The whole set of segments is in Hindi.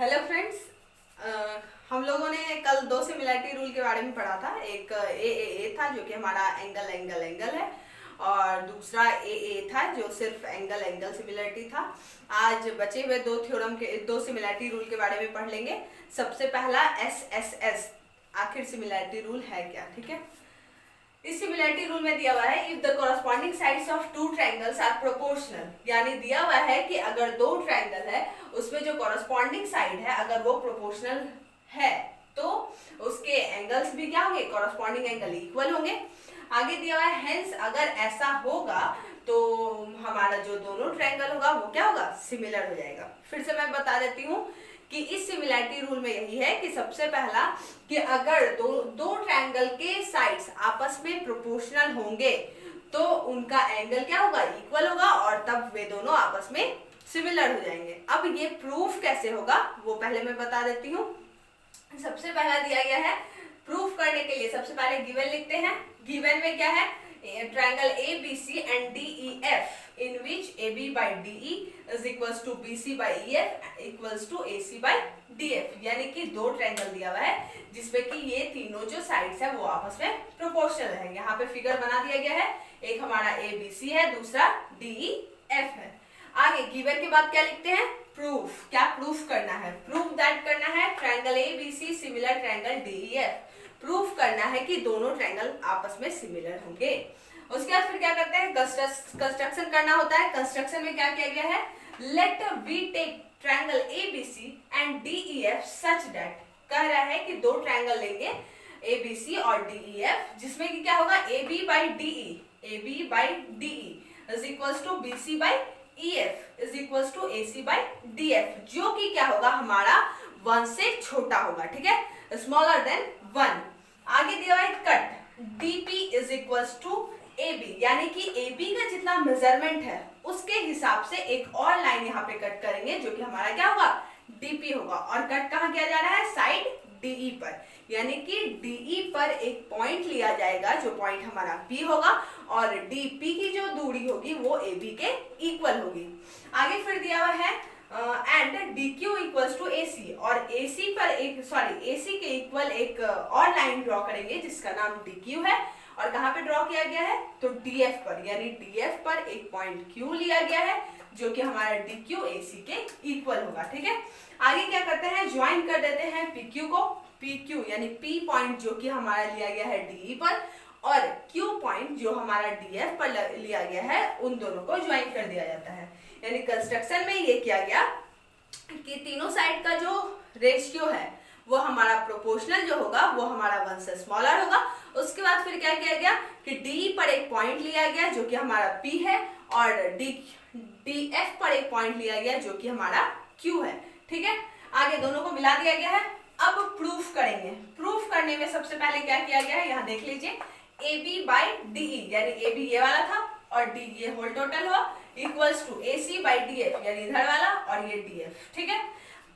Hello friends. हम लोगों ने कल दो सिमिलैरिटी रूल के बारे में पढ़ा था। एक ए था जो कि हमारा एंगल एंगल एंगल है, और दूसरा ए था जो सिर्फ एंगल एंगल सिमिलरिटी था। आज बचे हुए दो सिमिलैरिटी रूल के बारे में पढ़ लेंगे। सबसे पहला एस, आखिर सिमिलैरिटी रूल है क्या, ठीक है। इस सिमिलैरिटी रूल में दिया हुआ है, if the corresponding sides of two triangles are proportional, यानी दिया हुआ है कि अगर दो ट्रायंगल है उसमें जो कॉरस्पॉन्डिंग साइड है अगर वो प्रोपोर्शनल है तो उसके एंगल्स भी क्या होंगे, कॉरस्पॉन्डिंग एंगल इक्वल होंगे। आगे दिया हुआ है, हेंस अगर ऐसा होगा तो हमारा जो दोनों ट्रायंगल होगा वो क्या होगा, सिमिलर हो जाएगा। फिर से मैं बता देती हूँ कि इस सिमिलैरिटी रूल में यही है कि सबसे पहला कि अगर दो ट्रायंगल के साइड्स आपस में प्रोपोर्शनल होंगे तो उनका एंगल क्या होगा, इक्वल होगा, और तब वे दोनों आपस में सिमिलर हो जाएंगे। अब ये प्रूफ कैसे होगा वो पहले मैं बता देती हूँ। सबसे पहला दिया गया है, प्रूफ करने के लिए सबसे पहले गिवन लिखते हैं। गिवन में क्या है, triangle A B C and D E F in which A B by D E is equals to B C by E F equals to A C by D F, यानी कि दो ट्रायंगल दिया हुआ है जिसमें कि ये तीनों जो साइड्स है वो आपस में प्रोपोर्शनल है। यहाँ पे फिगर बना दिया गया है, एक हमारा ए बी सी है, दूसरा डी ई एफ है। आगे गिवन के बाद क्या लिखते हैं, प्रूफ। क्या प्रूफ करना है, प्रूफ दैट करना है triangle A B C similar triangle D E F. Proof करना है कि दोनों ट्रायंगल आपस में सिमिलर होंगे। उसके बाद फिर क्या करते हैं, कंस्ट्रक्शन करना होता है। कंस्ट्रक्शन में क्या किया गया है, let we take triangle A B C and D E F such that, कह रहा है कि दो ट्रायंगल लेंगे ए बी सी और डी ई एफ जिसमें कि क्या होगा, A B by D E, A B by D E is equals to B C by E F is equals to A C by D F, जो कि क्या होगा, हमारा 1 से छोटा होगा, ठीक है, स्मॉलर देन 1। आगे दिया हुआ है cut DP is equals to A B, यानी कि ए बी का जितना मेजरमेंट है उसके हिसाब से एक और लाइन यहाँ पे कट करेंगे जो कि हमारा क्या होगा, डीपी होगा। और कट कहाँ किया जा रहा है, साइड डीई पर, यानी कि डीई पर एक पॉइंट लिया जाएगा जो पॉइंट हमारा पी होगा, और डीपी की जो दूरी होगी वो ए बी के इक्वल होगी। आगे फिर दिया हुआ है and D Q equals to A C, और ए सी पर ए सी के इक्वल एक और लाइन ड्रॉ करेंगे जिसका नाम डी क्यू है। और कहाँ पे ड्रॉ किया गया है, तो डी एफ पर, यानी डी एफ पर एक पॉइंट क्यू लिया गया है जो कि हमारा डी क्यू ए सी के इक्वल होगा, ठीक है। आगे क्या करते हैं, ज्वाइन कर देते हैं पी क्यू को, पी क्यू यानी पी पॉइंट जो कि हमारा लिया गया है डी पर, और क्यू पॉइंट जो हमारा डी एफ पर लिया गया है, उन दोनों को ज्वाइन कर दिया जाता है। यानी कंस्ट्रक्शन में ये किया गया कि तीनों साइड का जो रेशियो है वो हमारा प्रोपोर्शनल जो होगा वो हमारा 1 से स्मॉलर होगा। उसके बाद फिर क्या किया गया कि डी पर एक पॉइंट लिया गया जो कि हमारा पी है, और डी एफ पर एक पॉइंट लिया गया जो कि हमारा क्यू है, ठीक है। आगे दोनों को मिला दिया गया है। अब प्रूफ करेंगे। प्रूफ करने में सबसे पहले क्या किया गया है, यहाँ देख लीजिए, A B by D E, यानी ए बी ये वाला था और डी ये होल टोटल हुआ, equals to A C by D F, यानी इधर वाला और ये डी एफ, ठीक है।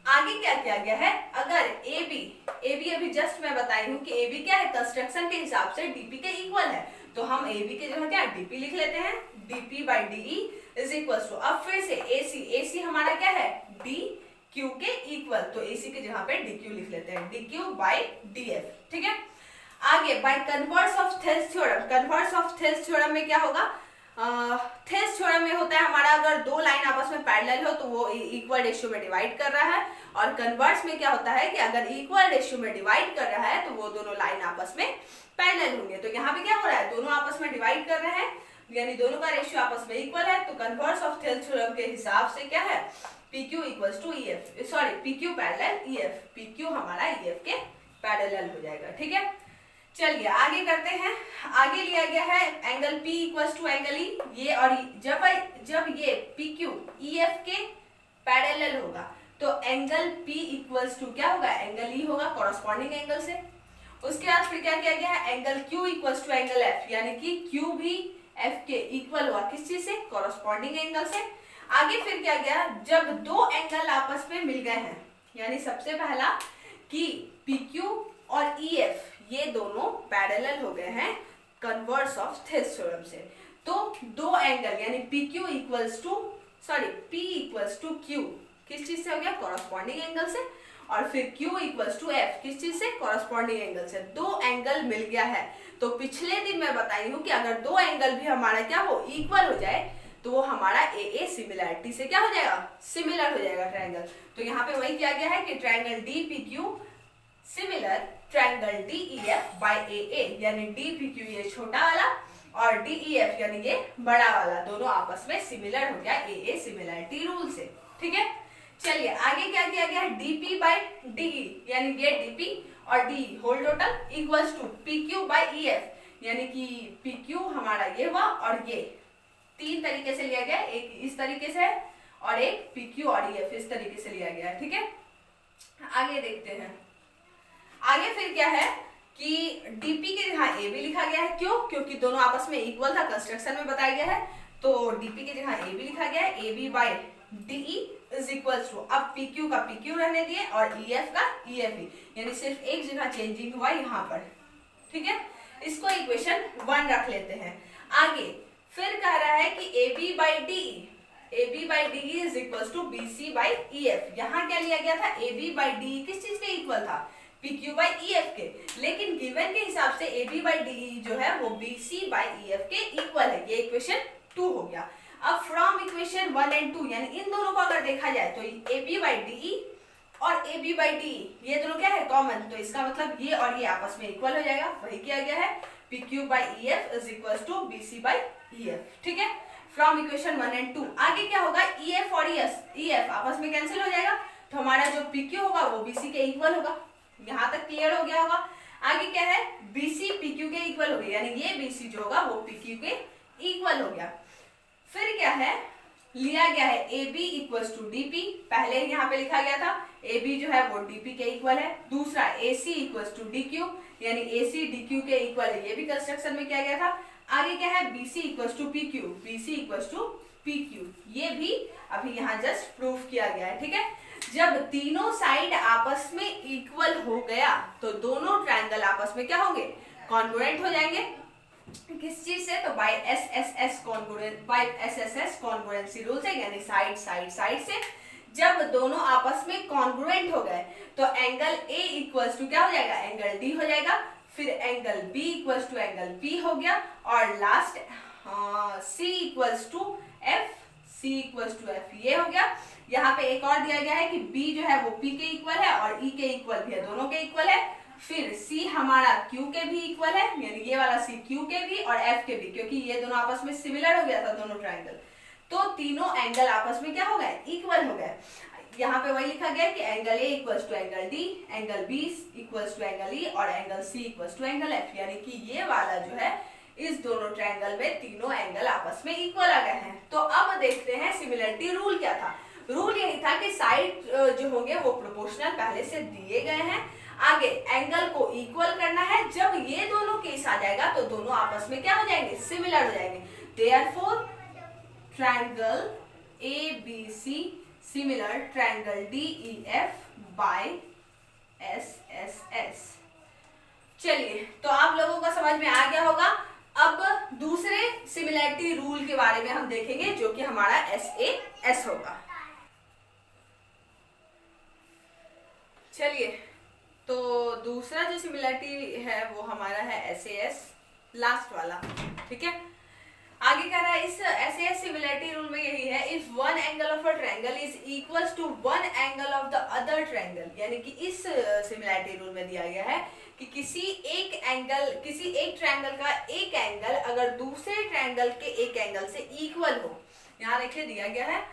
आगे क्या किया गया है, अगर ए बी अभी जस्ट मैं बताई हूँ कि ए बी क्या है, कंस्ट्रक्शन के हिसाब से डीपी के इक्वल है, तो हम ए बी के जगह क्या डीपी लिख लेते हैं, DP by D E is equals to, अब फिर से ए सी हमारा क्या है, डी क्यू के इक्वल, तो ए सी के जगह पे डी क्यू लिख लेते हैं, D Q by D F, ठीक है। आगे bye converse of Thales theorem, converse of Thales theorem में क्या होगा, थेल्स थ्योरम में होता है हमारा अगर दो लाइन आपस में पैरेलल हो तो वो इक्वल रेशियो में डिवाइड कर रहा है, और कन्वर्स में क्या होता है कि अगर इक्वल रेशियो में डिवाइड कर रहा है तो वो दोनों लाइन आपस में पैरेलल होंगे। तो यहाँ पे क्या हो रहा है, दोनों आपस में डिवाइड कर रहे हैं, यानी दोनों का रेशियो आपस में इक्वल है, तो कन्वर्स ऑफ थेल्स थ्योरम के हिसाब से क्या है, PQ equals to EF, sorry PQ parallel EF, PQ हमारा EF के पैरेलल हो जाएगा, ठीक है। चलिए आगे करते हैं। आगे लिया गया है angle P equals to angle E, ये और जब ये PQ EF के पैरेलल होगा तो एंगल P इक्वल्स टू क्या होगा, एंगल E होगा, कॉरस्पॉन्डिंग एंगल से। उसके बाद फिर क्या किया गया है, angle Q equals to angle F, यानी कि Q भी F के इक्वल हुआ, किस चीज से, कॉरस्पॉन्डिंग एंगल से। आगे फिर क्या गया, जब दो एंगल आपस में मिल गए हैं, यानी सबसे पहला कि PQ और EF ये दोनों पैरेलल हो गए हैं कन्वर्स ऑफ थेल्स थ्योरम से, तो दो एंगल यानी PQ equals to P equals to Q किस चीज से हो गया, कॉरस्पॉन्डिंग एंगल से। और फिर Q इक्वल्स टू F, किस चीज से, कॉरस्पॉन्डिंग एंगल से। दो एंगल मिल गया है। तो पिछले दिन मैं बताई हूँ कि अगर दो एंगल भी हमारा क्या हो, इक्वल हो जाए, तो वो हमारा AA सिमिलैरिटी से क्या हो जाएगा, सिमिलर हो जाएगा ट्रायंगल। तो यहाँ पे वही किया गया है कि triangle DPQ similar triangle DEF by AA, यानी DPQ ये छोटा वाला और DEF यानी ये बड़ा वाला, दोनों आपस में सिमिलर हो गया AA सिमिलैरिटी रूल से। ठीक है, चलिए आगे क्या किया गया है, DP बाय DE, यानी ये DP और DE whole total equals to PQ by EF, यानी कि PQ हमारा ये हुआ और ये तीन तरीके से लिया गया, एक इस तरीके से और एक PQ और EF इस तरीके से लिया गया है। ठीक है, आगे देखते हैं। आगे फिर क्या है कि DP के जगह AB लिखा गया है, क्यों, क्योंकि दोनों आपस में इक्वल था, कंस्ट्रक्शन में बताया गया है। तो DP की जगह AB लिखा गया है, AB by DE is equals to, अब PQ का PQ रहने दिए और EF का EF, यानी सिर्फ एक जगह चेंजिंग हुआ यहाँ पर। ठीक है, इसको इक्वेशन 1 रख लेते हैं। आगे फिर कह रहा है कि AB by DE is equals to BC by EF। यहाँ क्या लिया गया था, AB बाई DE किस चीज के इक्वल था, PQ बाई EF के, लेकिन गिवन के हिसाब से AB बाई DE जो है वो BC बाई EF के इक्वल है। ये इक्वेशन 2 हो गया। अब फ्रॉम इक्वेशन 1 एंड 2, यानी इन दोनों को अगर देखा जाए तो AB बाई DE और AB बाई DE ये दोनों क्या है, कॉमन, तो इसका मतलब ये और ये आपस में इक्वल हो जाएगा। वही किया गया है, PQ by EF is equals to BC by EF। ठीक है, फ्रॉम इक्वेशन 1 एंड 2 आगे क्या होगा, EF और EF आपस में कैंसिल हो जाएगा, तो हमारा जो PQ होगा वो BC के इक्वल होगा। यहाँ तक क्लियर हो गया होगा। आगे क्या है, BC PQ के इक्वल हो गया, यानी ये BC जो होगा वो PQ के इक्वल हो गया। फिर क्या है, लिया गया है AB इक्वल्स टू DP, पहले यहाँ पे लिखा गया था AB जो है वो DP के इक्वल है। दूसरा AC इक्वल्स टू DQ, यानी AC DQ के इक्वल है, ये भी कंस्ट्रक्शन में किया गया था। आगे क्या है, BC equals to BC equals to PQ, ये भी अभी यहाँ जस्ट प्रूफ किया गया है। ठीक है, जब तीनों साइड आपस में इक्वल हो गया तो दोनों ट्रायंगल आपस में क्या होंगे, कॉन्ग्रुएंट हो जाएंगे। किस चीज से, तो बाय SSS कॉन्ग्रुएंसी रूल से, यानी साइड से। जब दोनों आपस में कॉन्ग्रुएंट हो गए तो एंगल A इक्वल्स टू क्या हो जाएगा, एंगल D हो जाएगा। फिर angle B equals to angle P हो गया और last C equals to F ये हो गया। यहाँ पे एक और दिया गया है कि B जो है वो P के इक्वल है और E के इक्वल भी है, दोनों के इक्वल है। फिर C हमारा Q के भी इक्वल है, यानी ये वाला C Q के भी और F के भी, क्योंकि ये दोनों आपस में सिमिलर हो गया था दोनों ट्रायंगल, तो तीनों एंगल आपस में क्या हो गए, इक्वल हो गए। यहाँ पे वही लिखा गया कि angle A equals to angle D, angle B equals to angle E और angle C equals to angle F, यानी कि ये वाला जो है इस दोनों ट्रायंगल में तीनों एंगल आपस में इक्वल आ गए हैं। तो अब देखते हैं सिमिलरिटी रूल क्या था। रूल यही था कि साइड जो होंगे वो प्रोपोर्शनल पहले से दिए गए हैं, आगे एंगल को इक्वल करना है। जब ये दोनों केस आ जाएगा तो दोनों आपस में क्या हो जाएंगे, सिमिलर हो जाएंगे। Therefore triangle ABC similar triangle DEF by SSS। चलिए, तो आप लोगों को समझ में आ गया होगा। अब दूसरे सिमिलरिटी रूल के बारे में हम देखेंगे जो कि हमारा SAS होगा। चलिए, तो दूसरा जो सिमिलरिटी है वो हमारा है SAS, लास्ट वाला। ठीक है, आगे कह रहा है इस SAS सिमिलरिटी रूल में यही है, if one angle of a triangle is equals to one angle of the other triangle, यानी कि इस सिमिलरिटी रूल में दिया गया है कि किसी एक ट्रायंगल का एक एंगल अगर दूसरे ट्रायंगल के एक एंगल से इक्वल हो। यहाँ देखिए दिया गया है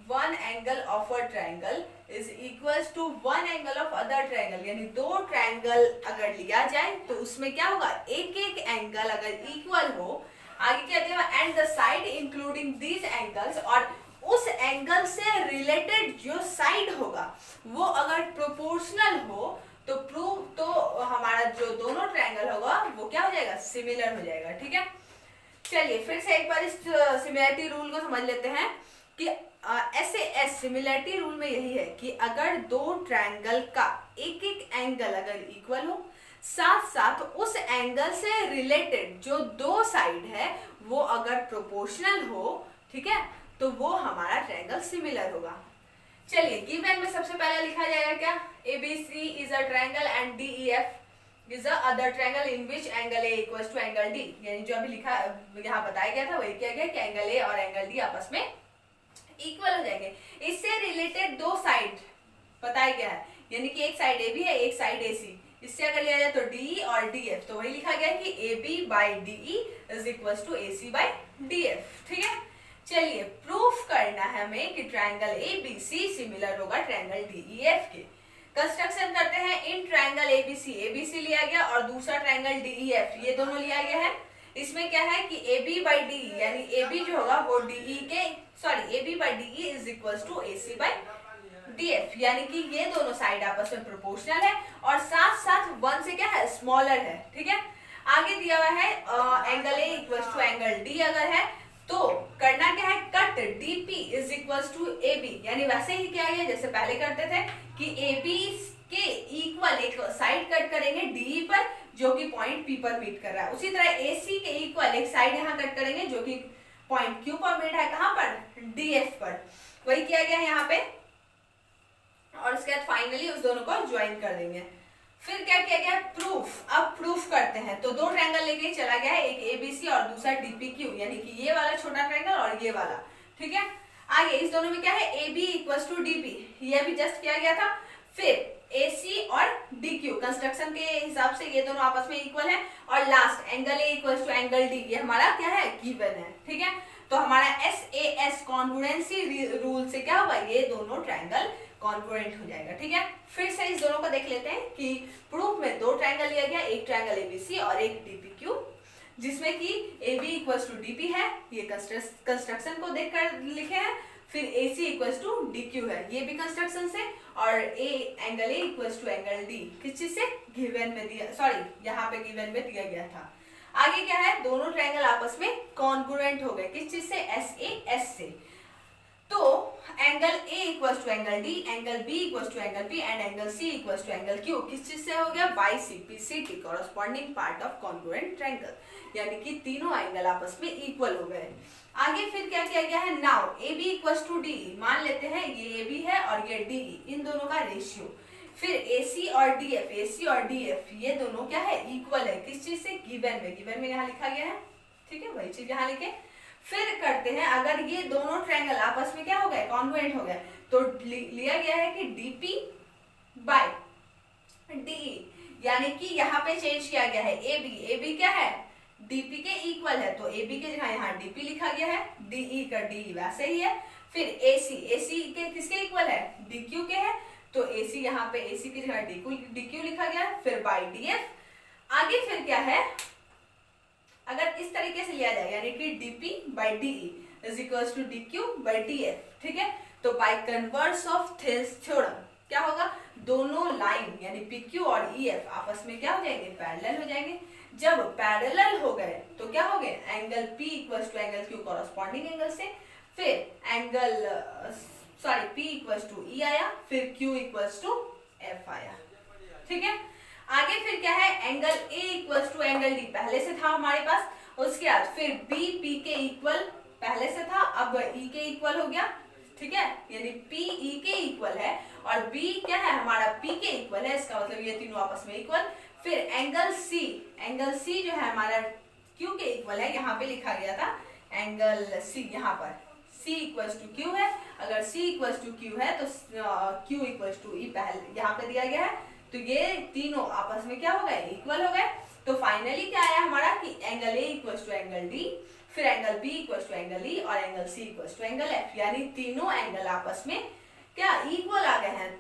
one angle of a triangle is equals to one angle of other triangle, यानी दो ट्रायंगल अगर लिया जाए तो उसमें क्या होगा, एक एक एंगल अगर इक्वल हो। आगे क्या दिया, and the side including these angles, और उस एंगल से रिलेटेड जो साइड होगा वो अगर प्रोपोर्शनल हो तो हमारा जो दोनों ट्रायंगल होगा वो क्या हो जाएगा, सिमिलर हो जाएगा। ठीक है, चलिए फिर से एक बार इस सिमिलरिटी रूल को समझ लेते हैं कि SAS सिमिलरिटी रूल में यही है कि अगर दो ट्रायंगल का एक एक एंगल अगर इक्वल हो, साथ साथ उस एंगल से रिलेटेड जो दो साइड है वो अगर प्रोपोर्शनल हो, ठीक है, तो वो हमारा ट्रायंगल सिमिलर होगा। चलिए गिवन में सबसे पहले लिखा जाएगा क्या, ABC is a triangle and DEF is a other triangle in which angle A equals to angle D। यानी जो अभी लिखा यहाँ बताया गया था वही किया गया कि एंगल A और एंगल D आपस में इक्वल हो जाएंगे। इससे रिलेटेड दो साइड बताया गया है, यानी कि एक साइड AB है, एक साइड AC। इससे अगर लिया जाए तो DE और DF, तो वही लिखा गया कि AB by DE is equals to AC by DF। ठीक है, चलिए प्रूफ करना है हमें कि ट्रायंगल ABC सिमिलर होगा ट्रायंगल DEF के। कंस्ट्रक्शन करते हैं इन ट्रायंगल ABC लिया गया और दूसरा ट्रायंगल DEF, ये दोनों लिया गया है। इसमें क्या है कि AB by DE यानी AB जो होगा वो DE के AB by DE is equals to AC by DF, यानी कि ये दोनों साइड आपस में प्रोपोर्शनल है और साथ साथ 1 से क्या है स्मॉलर है। ठीक है, आगे दिया हुआ है angle A equals to angle D अगर है तो करना क्या है, cut DP is equals to AB, यानी वैसे ही क्या है जैसे पहले करते थे कि AB के इक्वल एक साइड कट करेंगे DE पर जो कि पॉइंट P पर मीट कर रहा है। उसी तरह AC के इक्वल एक साइड यहाँ कट करेंगे जो कि पॉइंट Q पर मीट है, कहाँ पर, DF पर। वही किया गया है यहाँ पे और उसके बाद फाइनली उस दोनों को ज्वाइन कर देंगे। फिर क्या किया गया, प्रूफ। अब प्रूफ करते हैं तो दो ट्रायंगल लेके चला गया है, एक ABC और दूसरा DPQ, यानी कि ये वाला छोटा ट्रायंगल और ये वाला। ठीक है, आगे इस दोनों में क्या है AB इक्वल्स टू DP, ये भी जस्ट किया गया था। फिर AC और DQ कंस्ट्रक्शन के हिसाब से ये दोनों आपस में इक्वल है और last angle A equals to angle D, ये हमारा क्या है गिवन है। ठीक है, तो हमारा SAS कॉन्ग्रुएंसी रूल से क्या होगा, ये दोनों ट्रायंगल कॉन्ग्रुएंट हो जाएगा। ठीक है, फिर से इस दोनों को देख लेते हैं कि प्रूफ में दो ट्रायंगल लिया गया, एक ट्रायंगल ABC और एक DPQ, जिसमें कि AB इक्वल्स टू DP है, ये कंस्ट्रक्शन को देखकर लिखे हैं। फिर AC इक्वल्स टू DQ है, ये भी कंस्ट्रक्शन से, और angle A equals to angle D किस चीज से, गिवन में दिया, यहाँ पे गिवन में दिया गया था। आगे क्या है, दोनों ट्रायंगल आपस में कॉन्ग्रुएंट हो गए, किस चीज से, SAS से। तो angle A equals to angle D, angle B equals to angle P and angle C equals to angle Q किस चीज से हो गया, by CPCT corresponding part of congruent triangle, यानी कि तीनों एंगल आपस में इक्वल हो गए। आगे फिर क्या किया गया है, now AB equals to DE, मान लेते हैं ये AB है और ये DE, इन दोनों का रेशियो। फिर AC और DF ये दोनों क्या है, इक्वल है, किस चीज से, गिवन में यहाँ लिखा गया है। ठीक है, वही चीज यहाँ लिखे। फिर करते हैं, अगर ये दोनों ट्रायंगल आपस में क्या हो गए, कॉन्ग्रुएंट हो गए, तो लिया गया है कि DP बाय DE, यानी कि यहाँ पे चेंज किया गया है AB क्या है, DP के इक्वल है, तो AB के जगह यहाँ DP लिखा गया है, DE का DE वैसे ही है। फिर AC के किसके इक्वल है, DQ के है, तो AC यहाँ पे AC की जगह DQ लिखा गया है। फिर बाय DF। आगे फिर क्या है, अगर इस तरीके से लिया जाए यानी कि DP by DE is equals to DQ by DF। ठीक है, तो by converse of this theorem क्या होगा, दोनों लाइन यानी PQ और EF आपस में क्या हो जाएंगे, पैरेलल हो जाएंगे। जब पैरेलल हो गए तो क्या हो गए, angle P equals to angle Q corresponding angle से, फिर angle P equals to E आया, फिर Q इक्वल्स टू F आया। ठीक है, आगे फिर क्या है, angle A equals to angle D पहले से था हमारे पास, उसके बाद फिर B P के इक्वल पहले से था, अब E के इक्वल हो गया। ठीक है, यानी P E के इक्वल है और B क्या है हमारा P के इक्वल है, इसका मतलब ये तीनों आपस में इक्वल। फिर एंगल C जो है हमारा Q के इक्वल है, यहाँ पे लिखा गया था एंगल C, यहाँ पर C इक्वल्स टू Q है, अगर C इक्वल्स टू Q है तो Q इक्वल्स टू E पहले यहाँ पे दिया गया है, तो ये तीनों आपस में क्या हो गए, इक्वल हो गए। तो फाइनली क्या आया हमारा कि angle A equals to angle D, फिर angle B equals to angle E और angle C equals to angle F, यानी तीनों एंगल आपस में क्या इक्वल आ गए हैं।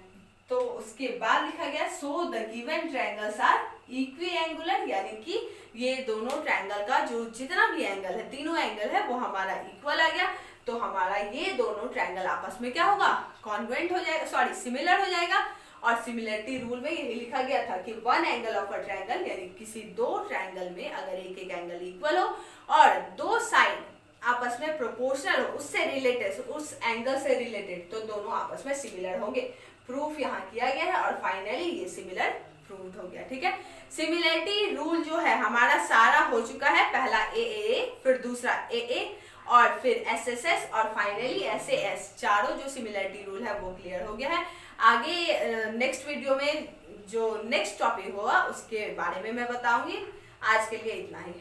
तो उसके बाद लिखा गया so the given triangles are equiangular, यानी कि ये दोनों ट्रायंगल का जो जितना भी एंगल है, तीनों एंगल है वो हमारा इक्वल आ गया। तो हमारा ये दोनों ट्रायंगल आपस में क्या होगा, कॉन्ग्रुएंट हो जाएगा, सिमिलर हो जाएगा। और सिमिलरिटी रूल में यही लिखा गया था कि one angle of a triangle, यानी किसी दो ट्रायंगल में अगर एक एंगल इक्वल हो और दो साइड आपस में प्रोपोर्शनल हो, उससे रिलेटेड, उस एंगल से रिलेटेड, तो दोनों आपस में सिमिलर होंगे। प्रूफ यहाँ किया गया है और फाइनली ये सिमिलर प्रूव्ड हो गया। ठीक है, सिमिलरिटी रूल जो है हमारा सारा हो चुका है, पहला ए, फिर दूसरा ए और फिर SSS और फाइनली SAS, चारों जो सिमिलरिटी रूल है वो क्लियर हो गया है। आगे नेक्स्ट वीडियो में जो नेक्स्ट टॉपिक होगा उसके बारे में मैं बताऊंगी। आज के लिए इतना ही।